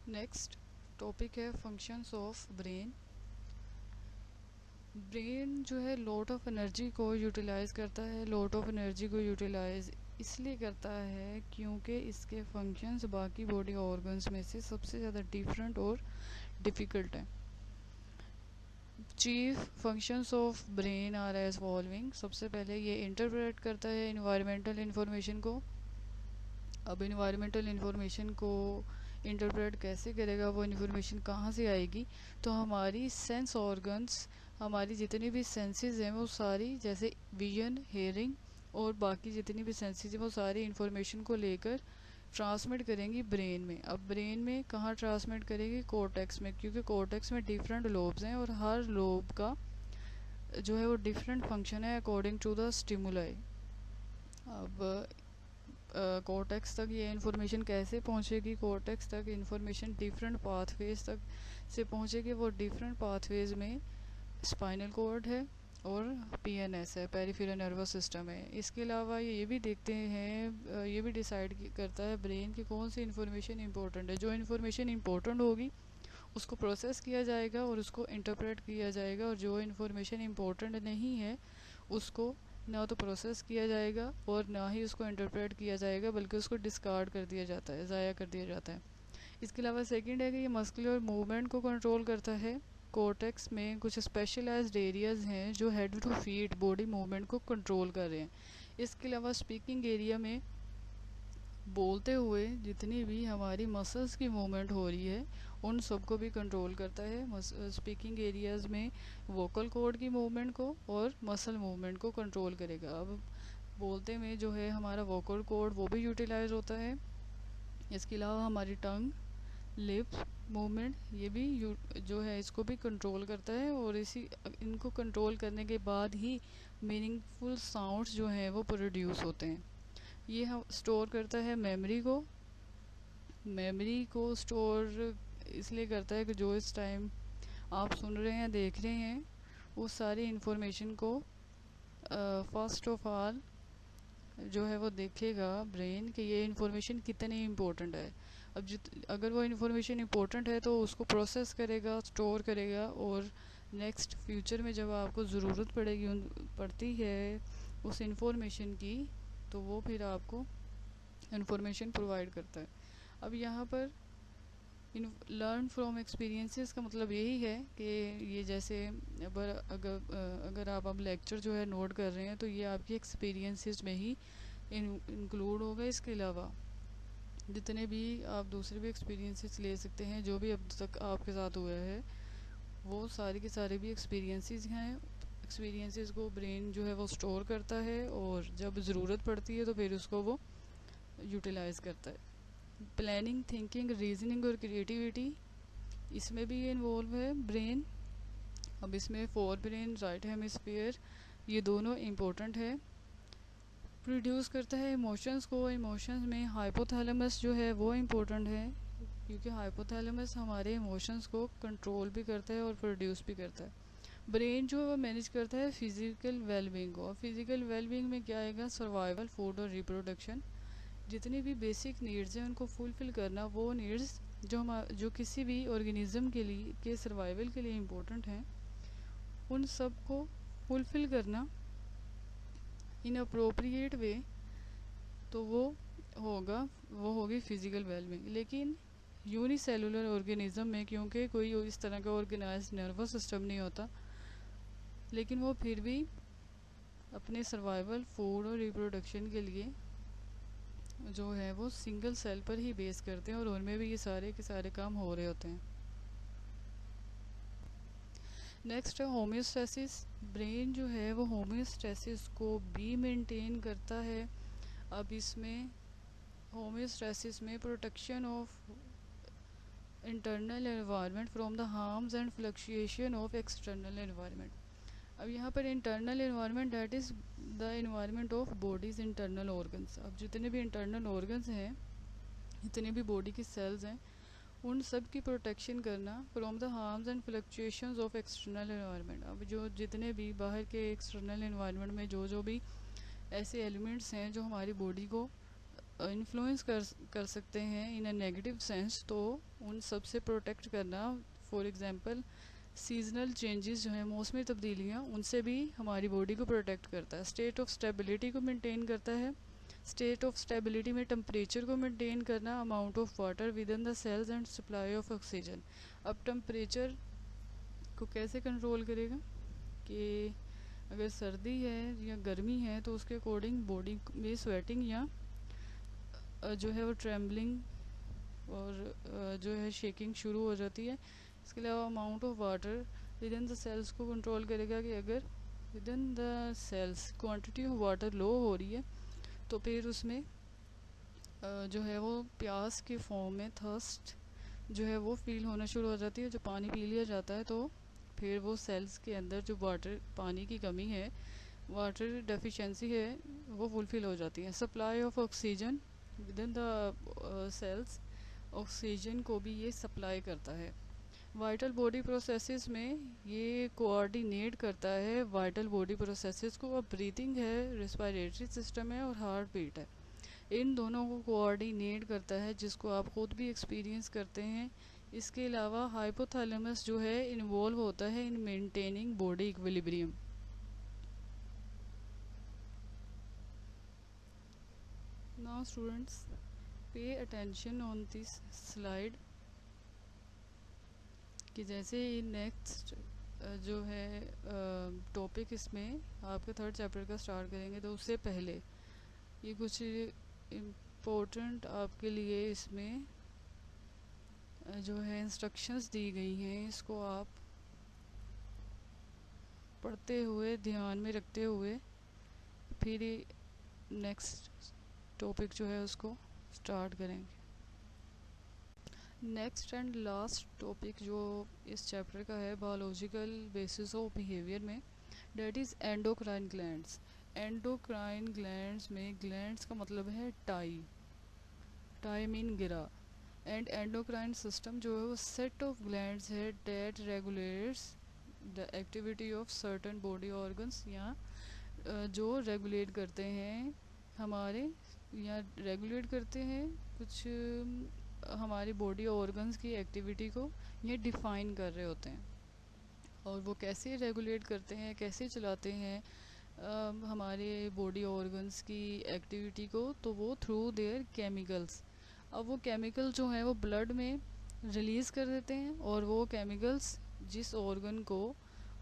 Next topic है functions of brain. Brain जो है लॉट ऑफ एनर्जी को यूटिलाइज़ करता है। लॉट ऑफ एनर्जी को यूटिलाइज़ इसलिए करता है क्योंकि इसके फंक्शंस बाकी बॉडी ऑर्गन्स में से सबसे ज़्यादा डिफरेंट और डिफ़िकल्ट हैं। Chief functions of brain are as following. सबसे पहले ये इंटरप्रेट करता है इन्वायरमेंटल इंफॉर्मेशन को। अब इन्वायरमेंटल इंफॉर्मेशन को इंटरप्रेट कैसे करेगा, वो इन्फॉर्मेशन कहाँ से आएगी? तो हमारी सेंस ऑर्गन्स, हमारी जितनी भी सेंसेस हैं वो सारी, जैसे विजन, हेयरिंग और बाकी जितनी भी सेंसेस हैं वो सारी इन्फॉर्मेशन को लेकर ट्रांसमिट करेंगी ब्रेन में। अब ब्रेन में कहाँ ट्रांसमिट करेंगी? कोर्टेक्स में, क्योंकि कोर्टेक्स में डिफरेंट लोब्स हैं और हर लोब का जो है वो डिफरेंट फंक्शन है अकॉर्डिंग टू द स्टिमुलाई। अब कोर्टेक्स तक ये इन्फॉर्मेशन कैसे पहुंचेगी? कोर्टेक्स तक इन्फॉर्मेशन डिफरेंट पाथवेज तक से पहुंचेगी। वो डिफरेंट पाथवेज में स्पाइनल कॉर्ड है और पीएनएस है, पेरिफेरल नर्वस सिस्टम है। इसके अलावा ये भी देखते हैं, ये भी डिसाइड करता है ब्रेन की कौन सी इन्फॉर्मेशन इंपॉर्टेंट है। जो इन्फॉर्मेशन इंपॉर्टेंट होगी उसको प्रोसेस किया जाएगा और उसको इंटरप्रेट किया जाएगा, और जो इन्फॉर्मेशन इंपॉर्टेंट नहीं है उसको ना तो प्रोसेस किया जाएगा और ना ही उसको इंटरप्रेट किया जाएगा, बल्कि उसको डिस्कार्ड कर दिया जाता है, ज़ाया कर दिया जाता है। इसके अलावा सेकंड है कि ये मस्कुलर मूवमेंट को कंट्रोल करता है। कोर्टेक्स में कुछ स्पेशलाइज्ड एरियाज़ हैं जो head to feet body movement को कंट्रोल कर रहे हैं। इसके अलावा स्पीकिंग एरिया में बोलते हुए जितनी भी हमारी मसल्स की मूवमेंट हो रही है उन सबको भी कंट्रोल करता है। स्पीकिंग एरियाज़ में वोकल कॉर्ड की मूवमेंट को और मसल मूवमेंट को कंट्रोल करेगा। अब बोलते में जो है हमारा वोकल कॉर्ड वो भी यूटिलाइज होता है। इसके अलावा हमारी टंग, लिप्स मूवमेंट ये भी जो है इसको भी कंट्रोल करता है, और इनको कंट्रोल करने के बाद ही मीनिंगफुल साउंड्स जो हैं वो प्रोड्यूस होते हैं। ये हम स्टोर करता है मेमोरी को स्टोर इसलिए करता है कि जो इस टाइम आप सुन रहे हैं, देख रहे हैं, उस सारी इन्फॉर्मेशन को फर्स्ट ऑफ ऑल जो है वो देखेगा ब्रेन कि ये इन्फॉर्मेशन कितनी इम्पोर्टेंट है। अब अगर वो इन्फॉर्मेशन इम्पोर्टेंट है तो उसको प्रोसेस करेगा, स्टोर करेगा, और नेक्स्ट फ्यूचर में जब आपको ज़रूरत पड़ती है उस इन्फॉर्मेशन की, तो वो फिर आपको इन्फॉर्मेशन प्रोवाइड करता है। अब यहाँ पर लर्न फ्रॉम एक्सपीरियंसेस का मतलब यही है कि ये जैसे अगर आप अब लेक्चर जो है नोट कर रहे हैं तो ये आपकी एक्सपीरियंसेस में ही इंक्लूड होगा। इसके अलावा जितने भी आप दूसरे भी एक्सपीरियंसेस ले सकते हैं जो भी अब तक आपके साथ हुआ है, वो सारे के सारे भी एक्सपीरियंसेस हैं। एक्सपीरियंसेस को ब्रेन जो है वो स्टोर करता है और जब ज़रूरत पड़ती है तो फिर उसको वो यूटिलाइज़ करता है। प्लानिंग, थिंकिंग, रीजनिंग और क्रिएटिविटी, इसमें भी ये इन्वॉल्व है ब्रेन। अब इसमें फोर ब्रेन, राइट हेमिस्फीयर, ये दोनों इम्पोर्टेंट है। प्रोड्यूस करता है इमोशंस को। इमोशंस में हाइपोथैलेमस जो है वो इम्पोर्टेंट है, क्योंकि हाइपोथैलेमस हमारे इमोशंस को कंट्रोल भी करता है और प्रोड्यूस भी करता है। ब्रेन जो है वो मैनेज करता है फिज़िकल वेलबींग को। फिज़िकल वेलबींग में क्या आएगा? सर्वाइवल, फूड और रिप्रोडक्शन। जितनी भी बेसिक नीड्स हैं उनको फुलफ़िल करना, वो नीड्स जो किसी भी ऑर्गेनिज्म के सर्वाइवल के लिए इम्पोर्टेंट हैं, उन सब को फुलफ़िल करना इन अप्रोप्रिएट वे, तो वो होगी फिज़िकल वेलबींग। लेकिन यूनिसेलुलर ऑर्गेनिज्म में क्योंकि कोई इस तरह का ऑर्गेनाइज्ड नर्वस सिस्टम नहीं होता, लेकिन वो फिर भी अपने सर्वाइवल, फूड और रिप्रोडक्शन के लिए जो है वो सिंगल सेल पर ही बेस करते हैं, और उनमें भी ये सारे के सारे काम हो रहे होते हैं। नेक्स्ट है होम्योस्टेसिस। ब्रेन जो है वो होम्योस्टेसिस को भी मेंटेन करता है। अब इसमें होम्योस्टेसिस में protection of internal environment from the harms and fluctuation of external environment. अब यहाँ पर internal environment that is the environment of bodies internal organs. अब जितने भी इंटरनल ऑर्गन्स हैं, जितने भी बॉडी की सेल्स हैं, उन सब की प्रोटेक्शन करना from the harms and fluctuations of external environment. अब जो जितने भी बाहर के एक्सटर्नल एनवायरनमेंट में जो भी ऐसे एलिमेंट्स हैं जो हमारी बॉडी को इन्फ्लुएंस कर सकते हैं इन अ नेगेटिव सेंस, तो उन सब से प्रोटेक्ट करना। फॉर एग्जांपल सीजनल चेंजेस जो हैं, मौसमी तब्दीलियाँ, उनसे भी हमारी बॉडी को प्रोटेक्ट करता है। स्टेट ऑफ स्टेबिलिटी को मेंटेन करता है। स्टेट ऑफ स्टेबिलिटी में टेम्परेचर को मेंटेन करना, amount of water within the cells and supply of oxygen. अब टेम्परेचर को कैसे कंट्रोल करेगा कि अगर सर्दी है या गर्मी है तो उसके अकॉर्डिंग बॉडी में स्वेटिंग या जो है वो ट्रेम्बलिंग और जो है शेकिंग शुरू हो जाती है। इसके अलावा amount of water within the cells को कंट्रोल करेगा कि अगर within the cells quantity of water low हो रही है तो फिर उसमें जो है वो प्यास के फॉर्म में थर्स्ट जो है वो फील होना शुरू हो जाती है। जो पानी पी लिया जाता है तो फिर वो सेल्स के अंदर जो वाटर पानी की कमी है, वाटर डेफिशिएंसी है, वो फुलफिल हो जाती है। Supply of oxygen within the cells, oxygen को भी ये सप्लाई करता है। वाइटल बॉडी प्रोसेसेस में ये कोऑर्डिनेट करता है वाइटल बॉडी प्रोसेसेस को। अब ब्रीथिंग है, रेस्पिरेटरी सिस्टम है और हार्ट बीट है, इन दोनों को कोऑर्डिनेट करता है, जिसको आप खुद भी एक्सपीरियंस करते हैं। इसके अलावा हाइपोथैलेमस जो है इन्वॉल्व होता है in maintaining body equilibrium. Now students pay attention on this slide कि जैसे नेक्स्ट जो है टॉपिक इसमें आपके थर्ड चैप्टर का स्टार्ट करेंगे, तो उससे पहले ये कुछ इम्पोर्टेंट आपके लिए इसमें जो है इंस्ट्रक्शंस दी गई हैं, इसको आप पढ़ते हुए ध्यान में रखते हुए फिर नेक्स्ट टॉपिक जो है उसको स्टार्ट करेंगे। नेक्स्ट एंड लास्ट टॉपिक जो इस चैप्टर का है बायोलॉजिकल बेसिस ऑफ बिहेवियर में, that is endocrine glands. Endocrine glands में ग्लैंड्स का मतलब है टाई, टाई मीन गिरा। एंड एंडोक्राइन सिस्टम जो है वो सेट ऑफ ग्लैंड्स है that regulates the activity of certain body organs, या जो रेगुलेट करते हैं हमारे, या रेगुलेट करते हैं कुछ हमारी बॉडी ऑर्गन्स की एक्टिविटी को, ये डिफ़ाइन कर रहे होते हैं। और वो कैसे रेगुलेट करते हैं, कैसे चलाते हैं हमारे बॉडी ऑर्गन्स की एक्टिविटी को, तो वो थ्रू देयर केमिकल्स। अब वो केमिकल जो है वो ब्लड में रिलीज़ कर देते हैं, और वो केमिकल्स जिस ऑर्गन को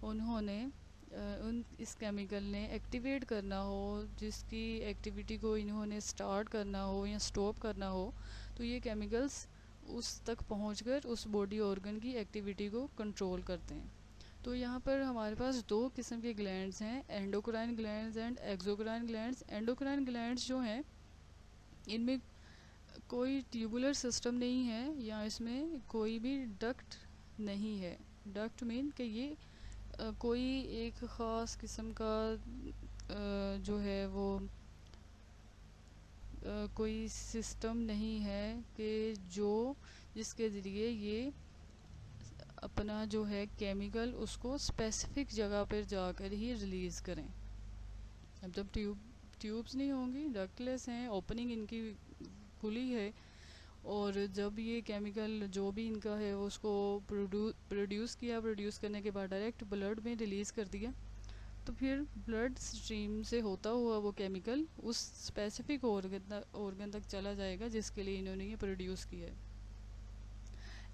उन्होंने उन इस केमिकल ने एक्टिवेट करना हो, जिसकी एक्टिविटी को इन्होंने स्टार्ट करना हो या स्टॉप करना हो, तो ये केमिकल्स उस तक पहुंचकर उस बॉडी ऑर्गन की एक्टिविटी को कंट्रोल करते हैं। तो यहाँ पर हमारे पास दो किस्म के ग्लैंड्स हैं, endocrine glands and exocrine glands. Endocrine glands जो हैं इनमें कोई ट्यूबुलर सिस्टम नहीं है, या इसमें कोई भी डक्ट नहीं है। डक्ट मीन कि ये कोई एक ख़ास किस्म का जो है वो कोई सिस्टम नहीं है कि जिसके ज़रिए ये अपना जो है केमिकल उसको स्पेसिफिक जगह पर जाकर ही रिलीज़ करें। अब जब ट्यूब्स नहीं होंगी, डक्टलेस हैं, ओपनिंग इनकी खुली है, और जब ये केमिकल जो भी इनका है उसको प्रोड्यूस किया, प्रोड्यूस करने के बाद डायरेक्ट ब्लड में रिलीज़ कर दिया, तो फिर ब्लड स्ट्रीम से होता हुआ वो केमिकल उस स्पेसिफिक ऑर्गन तक चला जाएगा जिसके लिए इन्होंने ये प्रोड्यूस किया है।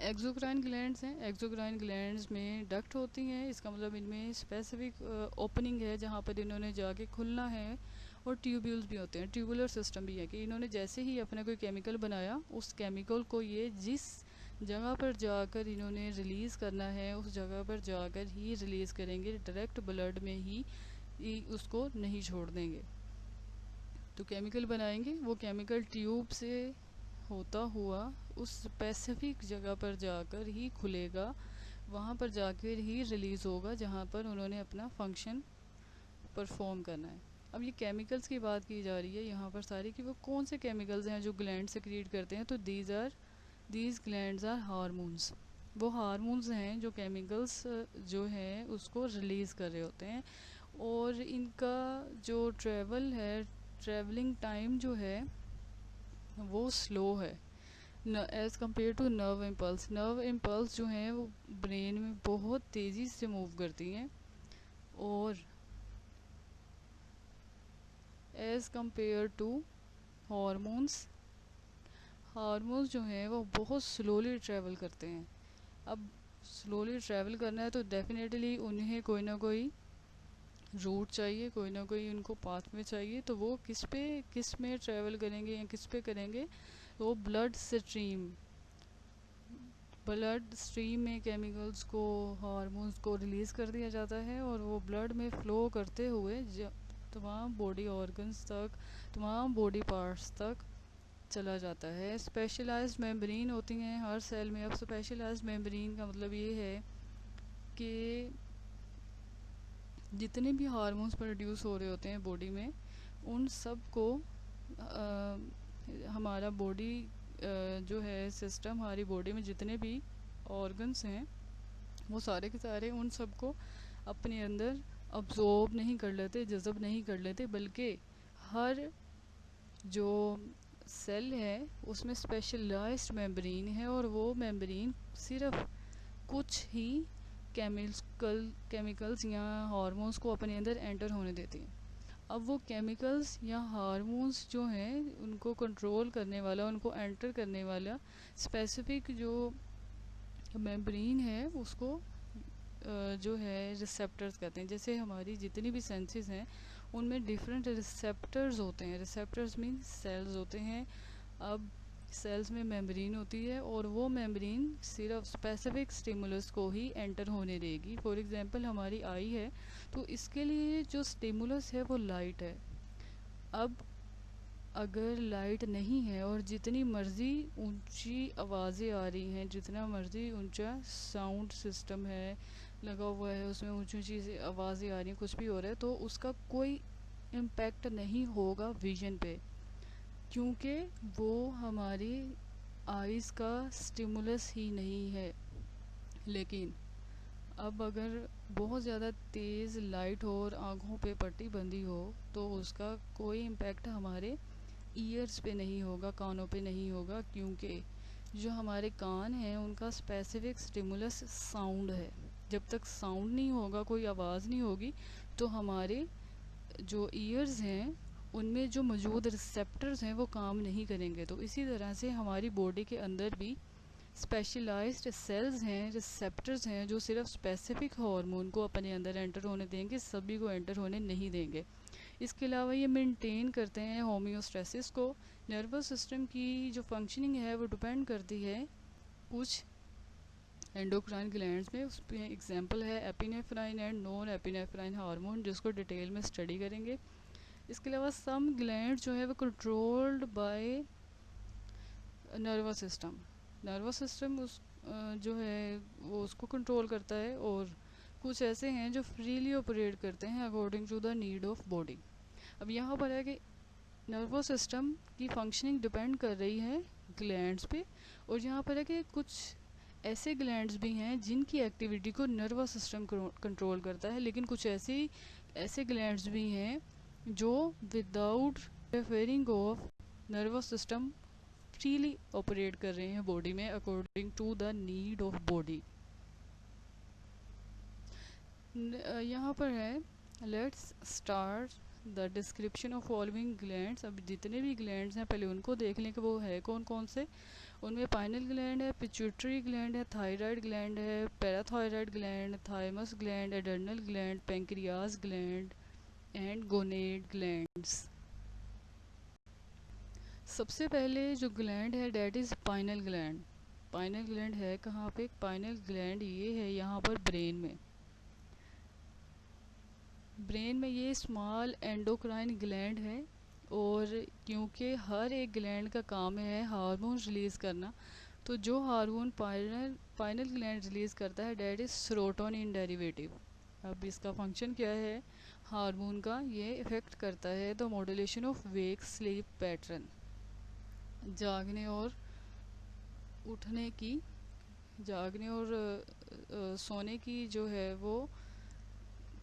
एक्सोक्राइन ग्लैंड्स हैं, एक्सोक्राइन ग्लैंड्स में डक्ट होती हैं, इसका मतलब इनमें स्पेसिफिक ओपनिंग है जहाँ पर इन्होंने जाके खुलना है, और ट्यूब्यूल्स भी होते हैं, ट्यूबुलर सिस्टम भी है कि इन्होंने जैसे ही अपना कोई केमिकल बनाया, उस केमिकल को ये जिस जगह पर जाकर इन्होंने रिलीज़ करना है उस जगह पर जाकर ही रिलीज़ करेंगे, डायरेक्ट ब्लड में ही उसको नहीं छोड़ देंगे। तो केमिकल बनाएंगे, वो केमिकल ट्यूब से होता हुआ उस स्पेसिफिक जगह पर जाकर ही खुलेगा, वहाँ पर जाकर ही रिलीज़ होगा जहाँ पर उन्होंने अपना फंक्शन परफॉर्म करना है। अब ये केमिकल्स की बात की जा रही है यहाँ पर सारी, कि वो कौन से केमिकल्स हैं जो ग्लैंड सेक्रीट करते हैं, तो दीज ग्लैंड्स आर हार्मोन्स। वो हार्मोन्स हैं जो केमिकल्स जो हैं उसको रिलीज़ कर रहे होते हैं, और इनका जो ट्रेवलिंग टाइम जो है वो स्लो है as compare to nerve impulse. Nerve impulse जो हैं वो ब्रेन में बहुत तेज़ी से मूव करती हैं, और as compare to hormones, hormones जो हैं वो बहुत स्लोली ट्रैवल करते हैं। अब स्लोली ट्रैवल करना है तो डेफिनेटली उन्हें कोई ना कोई रूट चाहिए, कोई ना कोई उनको पाथ में चाहिए। तो वो किस में ट्रैवल करेंगे या किस पे करेंगे? वो ब्लड स्ट्रीम में केमिकल्स को, हार्मोन्स को रिलीज़ कर दिया जाता है, और वो ब्लड में फ़्लो करते हुए तमाम बॉडी ऑर्गन्स तक, तमाम बॉडी पार्ट्स तक चला जाता है। स्पेशलाइज्ड मेम्ब्रेन होती हैं हर सेल में। अब स्पेशलाइज्ड मेम्ब्रेन का मतलब ये है कि जितने भी हार्मोन्स प्रोड्यूस हो रहे होते हैं बॉडी में, उन सब को हमारा बॉडी जो है सिस्टम, हमारी बॉडी में जितने भी ऑर्गन्स हैं वो सारे के सारे उन सब को अपने अंदर अब्जॉर्ब नहीं कर लेते, जज़ब नहीं कर लेते, बल्कि हर जो सेल है उसमें स्पेशलाइज्ड मेम्ब्रेन है, और वो मेम्ब्रेन सिर्फ कुछ ही केमिकल्स या हार्मोन्स को अपने अंदर एंटर होने देती हैं। अब वो केमिकल्स या हार्मोन्स जो हैं उनको कंट्रोल करने वाला, उनको एंटर करने वाला स्पेसिफिक जो मेम्ब्रेन है उसको जो है रिसेप्टर्स कहते हैं। जैसे हमारी जितनी भी सेंसेस हैं उनमें डिफरेंट रिसेप्टर्स होते हैं। रिसेप्टर्स मीन सेल्स होते हैं। अब सेल्स में मेम्ब्रेन होती है, और वो मेम्ब्रेन सिर्फ स्पेसिफिक स्टिमुलस को ही एंटर होने देगी। फॉर एग्जांपल हमारी आई है, तो इसके लिए जो स्टिमुलस है वो लाइट है। अब अगर लाइट नहीं है और जितनी मर्ज़ी ऊंची आवाज़ें आ रही हैं, जितना मर्ज़ी ऊंचा साउंड सिस्टम है लगा हुआ है, उसमें ऊंची ऊंची आवाज़ें आ रही हैं, कुछ भी हो रहा है, तो उसका कोई इम्पैक्ट नहीं होगा विजन पे, क्योंकि वो हमारी आइज़ का स्टिमुलस ही नहीं है। लेकिन अब अगर बहुत ज़्यादा तेज़ लाइट हो और आँखों पे पट्टी बंधी हो, तो उसका कोई इम्पैक्ट हमारे ईयर्स पे नहीं होगा, कानों पे नहीं होगा, क्योंकि जो हमारे कान हैं उनका स्पेसिफिक स्टिमुलस साउंड है। जब तक साउंड नहीं होगा, कोई आवाज़ नहीं होगी, तो हमारे जो ईयर्स हैं उनमें जो मौजूद रिसेप्टर्स हैं वो काम नहीं करेंगे। तो इसी तरह से हमारी बॉडी के अंदर भी स्पेशलाइज्ड सेल्स हैं, रिसेप्टर्स हैं, जो सिर्फ स्पेसिफिक हार्मोन को अपने अंदर एंटर होने देंगे, सभी को एंटर होने नहीं देंगे। इसके अलावा ये मेंटेन करते हैं होम्योस्टेसिस को। नर्वस सिस्टम की जो फंक्शनिंग है वो डिपेंड करती है कुछ एंडोक्राइन ग्लैंड्स में। उस पर एग्जांपल है epinephrine and non epinephrine hormone, जिसको डिटेल में स्टडी करेंगे। इसके अलावा सम ग्लैंड जो है वो controlled by nervous system. Nervous system जो है वो उसको कंट्रोल करता है, और कुछ ऐसे हैं जो फ्रीली ऑपरेट करते हैं according to the need of body. अब यहाँ पर है कि नर्वस सिस्टम की फंक्शनिंग डिपेंड कर रही है ग्लैंड्स पे, और यहाँ पर है कि कुछ ऐसे ग्लैंड्स भी हैं जिनकी एक्टिविटी को नर्वस सिस्टम कंट्रोल करता है, लेकिन कुछ ऐसे ग्लैंड्स भी हैं जो without interfering of nervous system freely operate कर रहे हैं बॉडी में according to the need of body. यहाँ पर है, let's start the description of following glands. अब जितने भी ग्लैंड्स हैं पहले उनको देख लें कि वो है कौन कौन से। उनमें पाइनल ग्लैंड है, पिट्यूटरी ग्लैंड है, थायराइड ग्लैंड है, parathyroid gland, thymus gland, adrenal gland, pancreas gland and gonad glands. सबसे पहले जो ग्लैंड है that is pineal gland. Pineal gland है कहाँ पे? पाइनल ग्लैंड ये है यहाँ पर ब्रेन में। ब्रेन में ये स्मॉल एंडोक्राइन ग्लैंड है, और क्योंकि हर एक ग्लैंड का काम है हार्मोन रिलीज़ करना, तो जो हार्मोन पाइनल ग्लैंड रिलीज़ करता है डेट इज़ सेरोटोनिन डेरिवेटिव। अब इसका फंक्शन क्या है हार्मोन का? ये इफ़ेक्ट करता है the modulation of wake sleep pattern, जागने और उठने की, जागने और सोने की जो है वो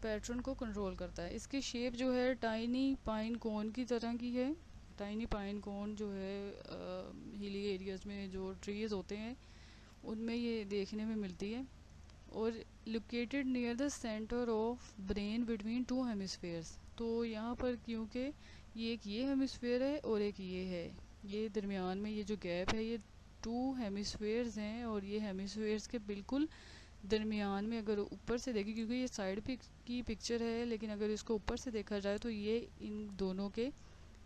पैटर्न को कंट्रोल करता है। इसकी शेप जो है टाइनी पाइन कोन की तरह की है, टाइनी पाइन कोन जो है हिली एरियाज़ में जो ट्रीज़ होते हैं उनमें ये देखने में मिलती है। और located near the centre of brain between two hemispheres. तो यहाँ पर क्योंकि ये हेमिस्फेयर है और एक ये है, ये दरमियान में ये जो गैप है ये टू हेमिस्फेयर्स हैं, और ये हेमिस्फेयर्स के बिल्कुल दरमियान में अगर ऊपर से देखें, क्योंकि ये साइड की पिक्चर है, लेकिन अगर इसको ऊपर से देखा जाए तो ये इन दोनों के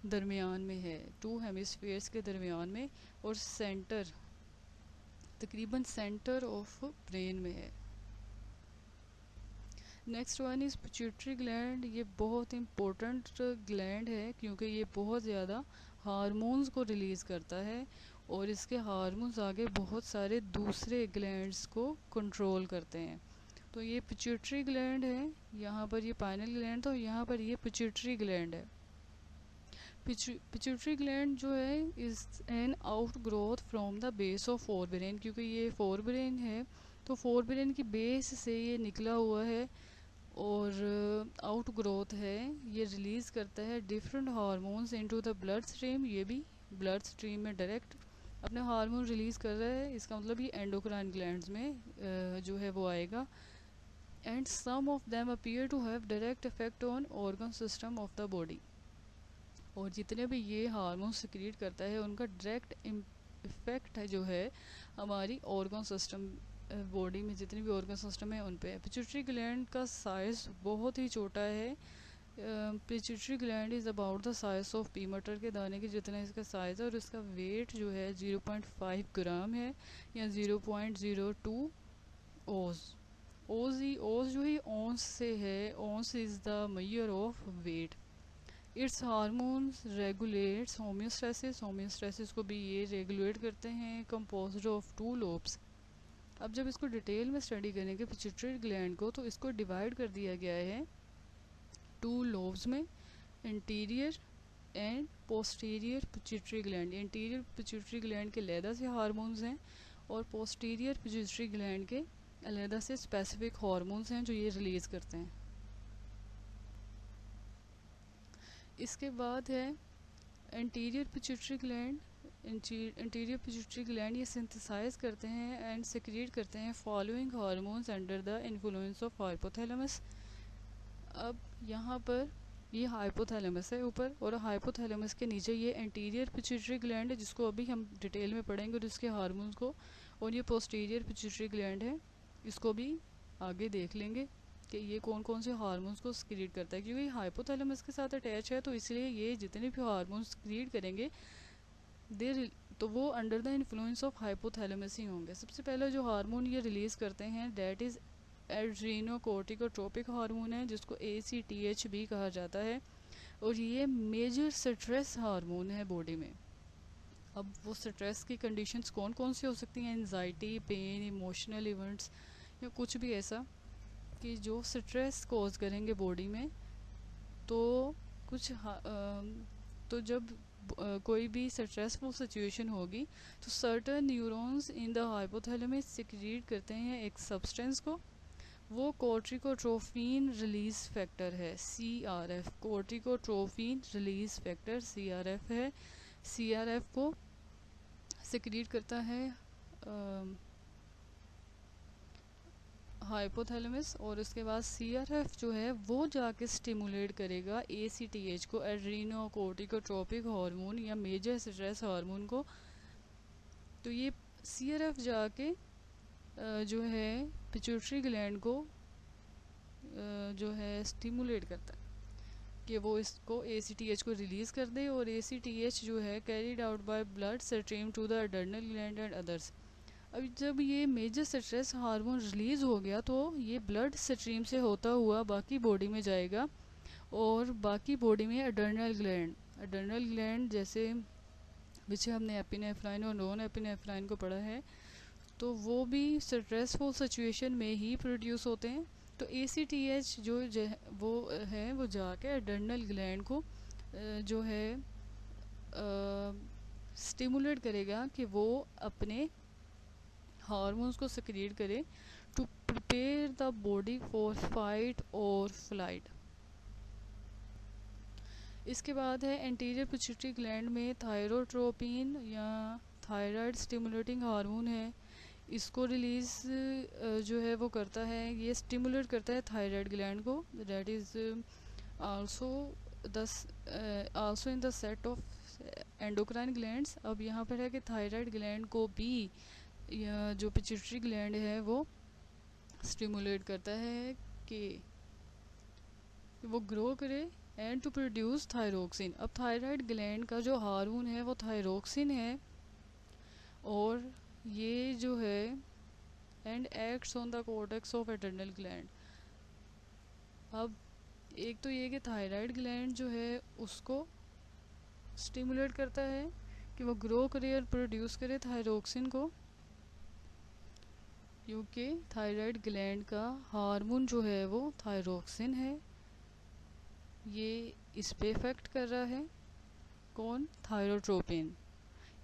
दरमियान में है, टू हेमिस्फेयर्स के दरमियान में, और सेंटर तकरीबन सेंटर ऑफ ब्रेन में है। Next one is pituitary gland. ये बहुत इम्पोर्टेंट ग्लैंड है क्योंकि ये बहुत ज़्यादा हार्मोन्स को रिलीज़ करता है, और इसके हार्मोन्स आगे बहुत सारे दूसरे ग्लैंड्स को कंट्रोल करते हैं। तो ये पिट्यूटरी ग्लैंड है, यहाँ पर ये पाइनल ग्लैंड था, और यहाँ पर ये पिट्यूटरी ग्लैंड है। पिट्यूटरी ग्लैंड जो है is an out growth from the base of fore brain, क्योंकि ये फोर ब्रेन है तो फोर ब्रेन की बेस से ये निकला हुआ है और आउट ग्रोथ है। ये रिलीज़ करता है different hormones into the blood stream. ये भी ब्लड स्ट्रीम में डायरेक्ट अपने हार्मोन रिलीज़ कर रहा है, इसका मतलब ये एंडोक्राइन ग्लैंड्स में जो है वो आएगा। And some of them appear to have direct effect on organ system of the body. और जितने भी ये हार्मोन सिक्रीट करता है उनका डायरेक्ट इफेक्ट है जो है हमारी ऑर्गन सिस्टम, बॉडी में जितने भी ऑर्गन सिस्टम है उन पे। पिट्यूटरी ग्लैंड का साइज़ बहुत ही छोटा है। Pituitary gland is about the size of P मटर के दाने के जितना इसका साइज़ है, और इसका वेट जो है 0.5 ग्राम है या 0.02 ओज। ओज जो है ओंस से है, ounce is the measure of weight. Its hormones regulates homeostasis, homeostasis को भी ये रेगुलेट करते हैं। Composed of two lobes. अब जब इसको डिटेल में स्टडी करेंगे पिट्यूटरी ग्लैंड को, तो इसको डिवाइड कर दिया गया है टू लोब्स में, interior and posterior pituitary gland. Interior pituitary gland के अलहदा से हार्मोन्स हैं, और पोस्टीरियर पिट्यूटरी ग्लैंड के अलहदा से स्पेसिफिक हार्मोन्स हैं जो ये रिलीज़ करते हैं। इसके बाद है anterior pituitary gland. Interior pituitary gland ये सिंथेसाइज करते हैं एंड सिक्रीट करते हैं following hormones under the influence of hypothalamus. अब यहाँ पर ये हाइपोथैलेमस है ऊपर, और हाइपोथैलेमस के नीचे ये एंटीरियर पिट्यूटरी ग्लैंड है जिसको अभी हम डिटेल में पढ़ेंगे और इसके हार्मोन्स को, और ये पोस्टीरियर पिट्यूटरी ग्लैंड है, इसको भी आगे देख लेंगे कि ये कौन कौन से हार्मोन्स को सिक्रीट करता है। क्योंकि हाइपोथैलेमस के साथ अटैच है तो इसलिए ये जितने भी हार्मोन्स सिक्रीट करेंगे तो वो under the influence of hypothalamus ही होंगे। सबसे पहले जो हार्मोन ये रिलीज़ करते हैं दैट इज़ एड्रीनोकोर्टिकोट्रोपिक हार्मोन है, जिसको ACTH भी कहा जाता है, और ये मेजर स्ट्रेस हार्मोन है बॉडी में। अब वो स्ट्रेस की कंडीशंस कौन कौन सी हो सकती हैं, एंजाइटी, पेन, इमोशनल इवेंट्स, या कुछ भी ऐसा कि जो स्ट्रेस कॉज करेंगे बॉडी में। तो कुछ तो जब कोई भी स्ट्रेसफुल सिचुएशन होगी तो certain neurons in the hypothalamus secrete करते हैं एक सब्सटेंस को, वो कोर्टिकोट्रोफिन रिलीज फैक्टर है, CRF। कोर्टिकोट्रोफिन रिलीज फैक्टर CRF है। CRF को सिक्रीट करता है हाइपोथैलेमस, और उसके बाद CRF जो है वो जाके स्टिमुलेट करेगा ACTH को, एड्रीनोकोर्टिकोट्रोपिक हार्मोन या मेजर स्ट्रेस हार्मोन को। तो ये CRF जाके जो है पिट्यूटरी ग्लैंड को जो है स्टिमुलेट करता है कि वो इसको ACTH को रिलीज़ कर दे, और ACTH जो है carried out by blood stream to the adrenal gland and others. अब जब ये मेजर स्ट्रेस हार्मोन रिलीज़ हो गया तो ये ब्लड स्ट्रीम से होता हुआ बाकी बॉडी में जाएगा, और बाकी बॉडी में अडर्नल ग्लैंड जैसे पीछे हमने एपिनेफ्राइन और नॉन एपिनेफ्राइन को पढ़ा है, तो वो भी स्ट्रेसफुल सिचुएशन में ही प्रोड्यूस होते हैं। तो ACTH वो जाके अडर्नल ग्लैंड को जो है स्टिमुलेट करेगा कि वो अपने हार्मोन्स को सिक्रीट करे to prepare the body for fight और फ्लाइट। इसके बाद है एंटीरियर पिट्यूटरी ग्लैंड में थायरोट्रोपिन या थायराइड स्टिमुलेटिंग हार्मोन है। इसको रिलीज़ जो है वो करता है, ये स्टिमुलेट करता है थायराइड ग्लैंड को। That is also also in the set of endocrine glands. अब यहाँ पर है कि थायराइड ग्लैंड को भी या जो पिट्यूटरी ग्लैंड है वो स्टिमुलेट करता है कि वो ग्रो करे एंड टू प्रोड्यूस थायरोक्सिन। अब थायराइड ग्लैंड का जो हार्मोन है वो थायरोक्सिन है, और ये जो है and acts on the cortex of adrenal gland. अब एक तो ये कि थायराइड ग्लैंड जो है उसको स्टिमुलेट करता है कि वो ग्रो करे और प्रोड्यूस करे थायरोक्सिन को, क्योंकि थायराइड ग्लैंड का हार्मोन जो है वो थायरोक्सिन है। ये इस पे इफ़ेक्ट कर रहा है, कौन? थायरोट्रोपिन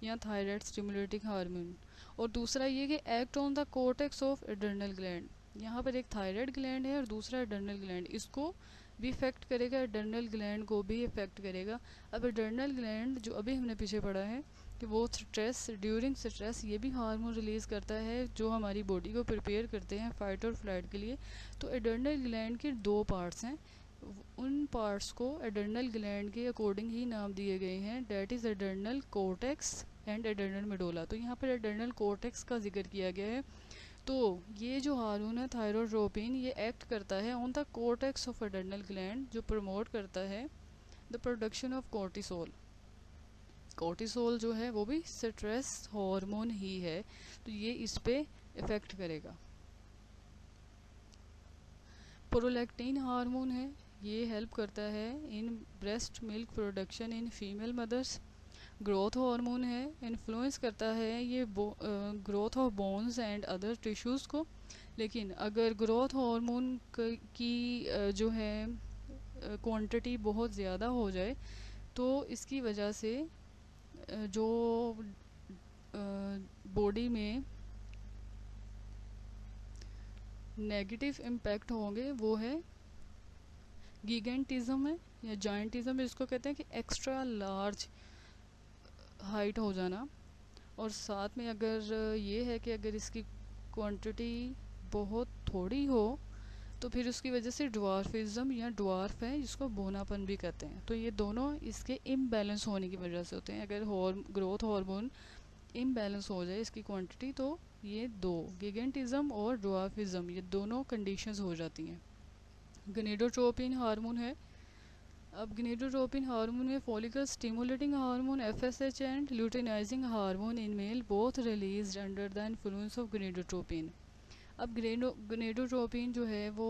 या थायराइड स्टिमुलेटिंग हार्मोन। और दूसरा ये कि act on the cortex of adrenal gland. यहाँ पर एक थायराइड ग्लैंड है और दूसरा एड्रेनल ग्लैंड, इसको भी इफेक्ट करेगा, एड्रेनल ग्लैंड को भी इफेक्ट करेगा। अब एड्रेनल ग्लैंड जो अभी हमने पीछे पढ़ा है कि वो स्ट्रेस, ड्यूरिंग स्ट्रेस ये भी हार्मोन रिलीज़ करता है जो हमारी बॉडी को प्रिपेयर करते हैं फाइट और फ्लाइट के लिए। तो एड्रेनल ग्लैंड के दो पार्ट्स हैं, उन पार्ट्स को एड्रेनल ग्लैंड के अकॉर्डिंग ही नाम दिए गए हैं, that is adrenal cortex and adrenal medulla. तो यहाँ पर एड्रेनल कोर्टेक्स का जिक्र किया गया है। तो ये जो हार्मोन है थायरोट्रोपिन, ये एक्ट करता है on the cortex of adrenal gland, जो प्रमोट करता है the production of cortisol. Cortisol जो है वो भी स्ट्रेस हार्मोन ही है, तो ये इस पे इफ़ेक्ट करेगा। प्रोलैक्टिन हार्मोन है, ये हेल्प करता है in breast milk production in female mothers. Growth hormone है, इन्फ्लुएंस करता है ये growth of bones and other tissues को। लेकिन अगर ग्रोथ हार्मोन की जो है क्वांटिटी बहुत ज़्यादा हो जाए तो इसकी वजह से जो बॉडी में नेगेटिव इम्पैक्ट होंगे वो है गिगेंटिज्म है या जाइंटिज्म, इसको कहते हैं कि एक्स्ट्रा लार्ज हाइट हो जाना। और साथ में अगर ये है कि अगर इसकी क्वांटिटी बहुत थोड़ी हो तो फिर उसकी वजह से ड्वार्फिज्म या ड्वार्फ है, जिसको बोनापन भी कहते हैं। तो ये दोनों इसके इम्बैलेंस होने की वजह से होते हैं। अगर ग्रोथ हार्मोन इम्बैलेंस हो जाए इसकी क्वांटिटी, तो ये दो, गिगेंटिज्म और ड्वार्फिज्म, ये दोनों कंडीशंस हो जाती हैं। गनेडोट्रोपिन हार्मोन है। अब गनेडोट्रोपिन हार्मोन में follicle stimulating hormone FSH and luteinizing hormone in male both released under the influence of gonadotropin. अब गनेडोट्रोपिन जो है वो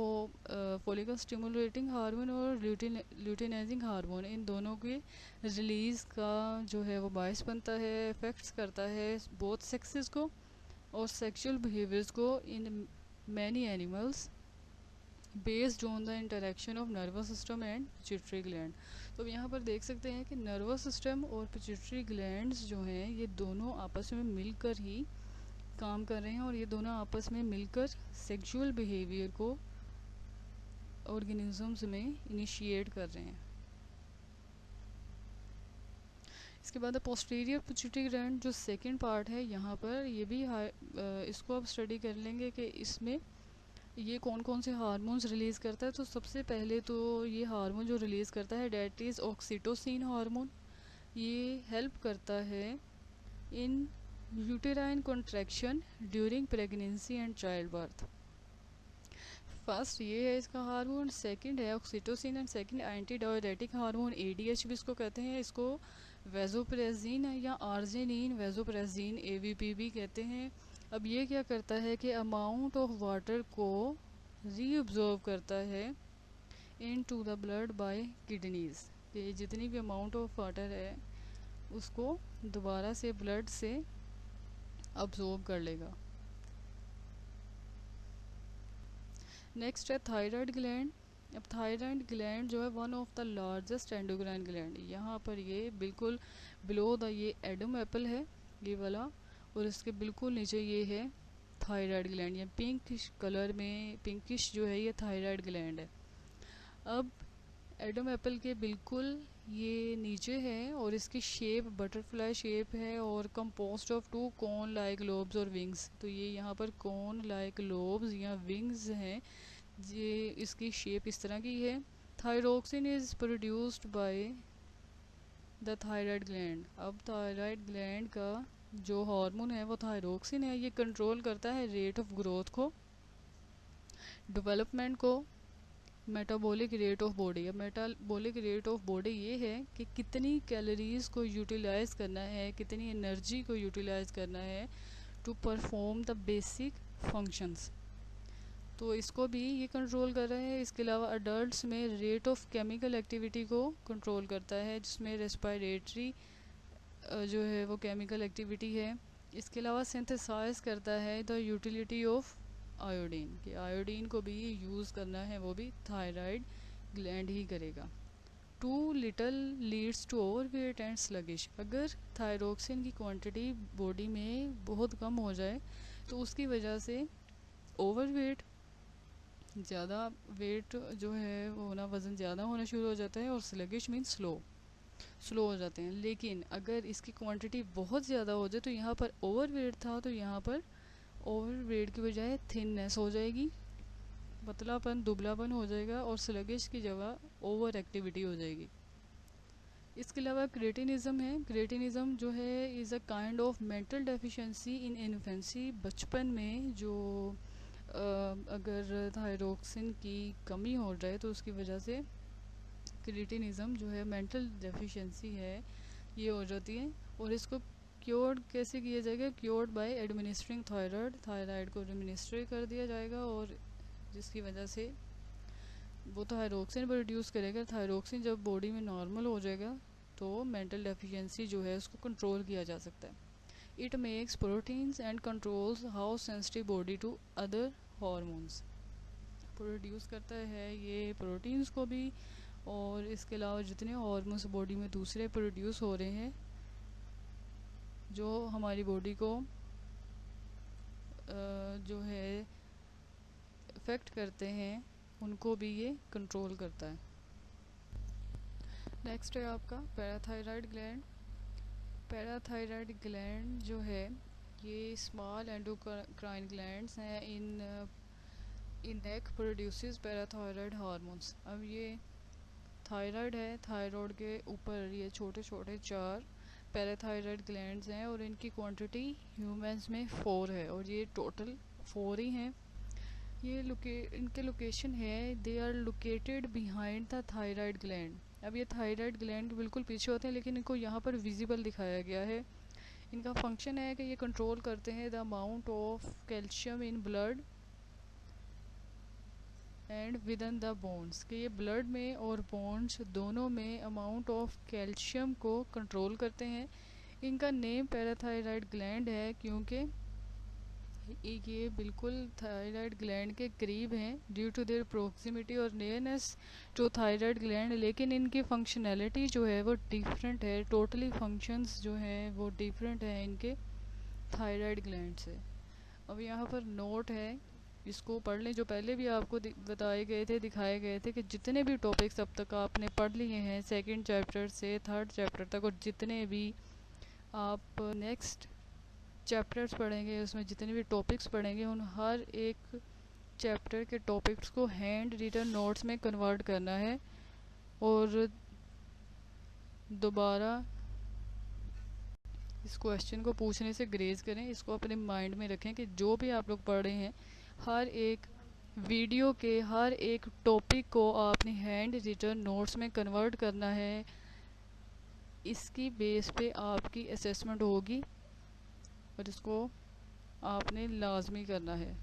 फॉलिकल स्टिमुलेटिंग हार्मोन और ल्यूटेनाइजिंग हार्मोन, इन दोनों के रिलीज़ का जो है वो बायस बनता है, इफेक्ट्स करता है बोथ सेक्सेस को और सेक्सुअल बिहेवियर्स को in many animals based on the interaction of nervous system and pituitary gland. तो यहाँ पर देख सकते हैं कि नर्वस सिस्टम और पिट्यूटरी ग्लैंड्स जो हैं ये दोनों आपस में मिलकर ही काम कर रहे हैं, और ये दोनों आपस में मिलकर सेक्सुअल बिहेवियर को ऑर्गेनिजम्स में इनिशिएट कर रहे हैं। इसके बाद पोस्टीरियर पिट्यूटरी ग्लैंड जो सेकंड पार्ट है, यहाँ पर ये भी इसको आप स्टडी कर लेंगे कि इसमें ये कौन कौन से हार्मोन्स रिलीज़ करता है। तो सबसे पहले तो ये हार्मोन जो रिलीज़ करता है डैट इज़ ऑक्सीटोसिन हार्मोन। ये हेल्प करता है in uterine contraction during pregnancy and child birth. First ये है इसका हार्मोन, सेकंड है oxytocin and second anti diuretic hormone ADH भी इसको कहते हैं। इसको वेजोप्रेसिन या आर्जिनिन वेजोप्रेसिन AVP भी कहते हैं। अब ये क्या करता है कि अमाउंट ऑफ वाटर को रीअब्जॉर्व करता है into the blood bye kidneys, कि जितनी भी अमाउंट ऑफ वाटर है उसको दोबारा से ब्लड से अब्जॉर्ब कर लेगा। नेक्स्ट है थायराइड ग्लैंड। अब थायराइड ग्लैंड जो है one of the largest endocrine gland, यहाँ पर ये बिल्कुल बिलो द ये एडम एप्पल है ये वाला, और इसके बिल्कुल नीचे ये है थायराइड ग्लैंड, या पिंक कलर में पिंकिश जो है ये थायराइड ग्लैंड है। अब एडम एप्पल के बिल्कुल ये नीचे है और इसकी शेप बटरफ्लाई शेप है और composed of two cone like lobes और विंग्स। तो ये यहाँ पर कोन लाइक लोब्स या विंग्स हैं, ये इसकी शेप इस तरह की है। Thyroxine is produced by the thyroid gland. अब थायराइड ग्लैंड का जो हार्मोन है वो थायरोक्सिन है, ये कंट्रोल करता है रेट ऑफ ग्रोथ को, डेवलपमेंट को, मेटाबॉलिक रेट ऑफ बॉडी। अब मेटाबॉलिक रेट ऑफ बॉडी ये है कि कितनी कैलोरीज को यूटिलाइज करना है, कितनी एनर्जी को यूटिलाइज करना है to perform the basic functions, तो इसको भी ये कंट्रोल कर रहा है। इसके अलावा अडल्ट्स में रेट ऑफ केमिकल एक्टिविटी को कंट्रोल करता है, जिसमें रेस्पिरेटरी जो है वो केमिकल एक्टिविटी है। इसके अलावा सिंथेसाइज करता है द यूटिलिटी ऑफ आयोडीन, कि आयोडीन को भी यूज़ करना है वो भी थायराइड ग्लैंड ही करेगा। Too little leads to overweight and sluggish. अगर थायरोक्सिन की क्वांटिटी बॉडी में बहुत कम हो जाए तो उसकी वजह से ओवरवेट, ज़्यादा वेट जो है वो ना वज़न ज़्यादा होना शुरू हो जाता है, और स्लगिश मीन्स स्लो हो जाते हैं। लेकिन अगर इसकी क्वांटिटी बहुत ज़्यादा हो जाए तो यहाँ पर ओवरवेट था तो यहाँ पर ओवरवेट की बजाय थिननेस हो जाएगी, पतलापन दुबलापन हो जाएगा, और स्लगिश की जगह ओवर एक्टिविटी हो जाएगी। इसके अलावा क्रेटिनिज़म है। क्रेटिनिज़म जो है is a kind of mental deficiency in infancy. बचपन में जो अगर थायरोक्सिन की कमी हो जाए तो उसकी वजह से क्रेटिनिज़म जो है मेंटल डेफिशिएंसी है ये हो जाती है। और इसको क्योर कैसे किया जाएगा? Cured by administering thyroid, thyroid को एडमिनिस्ट्रेट कर दिया जाएगा, और जिसकी वजह से वो थायरोक्सिन प्रोड्यूस करेगा। थायरोक्सिन जब बॉडी में नॉर्मल हो जाएगा तो मेंटल डेफिशिएंसी जो है उसको कंट्रोल किया जा सकता है। It makes proteins and controls how sensitive body to other hormones. Produce करता है ये प्रोटीन्स को भी, और इसके अलावा जितने हार्मोन्स बॉडी में दूसरे प्रोड्यूस हो रहे हैं जो हमारी बॉडी को जो है इफ़ेक्ट करते हैं उनको भी ये कंट्रोल करता है। नेक्स्ट है आपका पैराथायराइड ग्लैंड। पैराथायराइड ग्लैंड जो है ये स्मॉल एंडोक्राइन ग्लैंड्स हैं। इन नेक प्रोड्यूसेस पैराथायराइड हार्मोन्स। अब ये थायराइड है, थायराइड के ऊपर ये छोटे छोटे 4 पैराथायराइड ग्लैंड्स हैं, और इनकी क्वांटिटी ह्यूमंस में 4 है, और ये टोटल 4 ही हैं। ये इनके लोकेशन है, they are located behind the thyroid gland. अब ये थायराइड ग्लैंड बिल्कुल पीछे होते हैं, लेकिन इनको यहाँ पर विजिबल दिखाया गया है। इनका फंक्शन है कि ये कंट्रोल करते हैं the amount of calcium in blood and within the bones, कि ये ब्लड में और बोन्स दोनों में अमाउंट ऑफ कैल्शियम को कंट्रोल करते हैं। इनका नेम पैराथायराइड ग्लैंड है क्योंकि ये बिल्कुल थायराइड ग्लैंड के करीब हैं ड्यू टू देयर प्रोक्सिमिटी और नियरनेस टू थायराइड ग्लैंड। लेकिन इनकी फंक्शनैलिटी जो है वो डिफरेंट है, टोटली फंक्शंस जो हैं वो डिफरेंट हैं इनके थायराइड ग्लैंड से। अब यहाँ पर नोट है, इसको पढ़ लें। जो पहले भी आपको बताए गए थे, दिखाए गए थे कि जितने भी टॉपिक्स अब तक आपने पढ़ लिए हैं 2nd चैप्टर से 3rd चैप्टर तक, और जितने भी आप नेक्स्ट चैप्टर्स पढ़ेंगे उसमें जितने भी टॉपिक्स पढ़ेंगे उन हर एक चैप्टर के टॉपिक्स को हैंड रिटन नोट्स में कन्वर्ट करना है, और दोबारा इस क्वेश्चन को पूछने से ग्रेज करें। इसको अपने माइंड में रखें कि जो भी आप लोग पढ़ रहे हैं हर एक वीडियो के हर एक टॉपिक को आपने हैंड रिटन नोट्स में कन्वर्ट करना है। इसकी बेस पे आपकी असेसमेंट होगी और इसको आपने लाजमी करना है।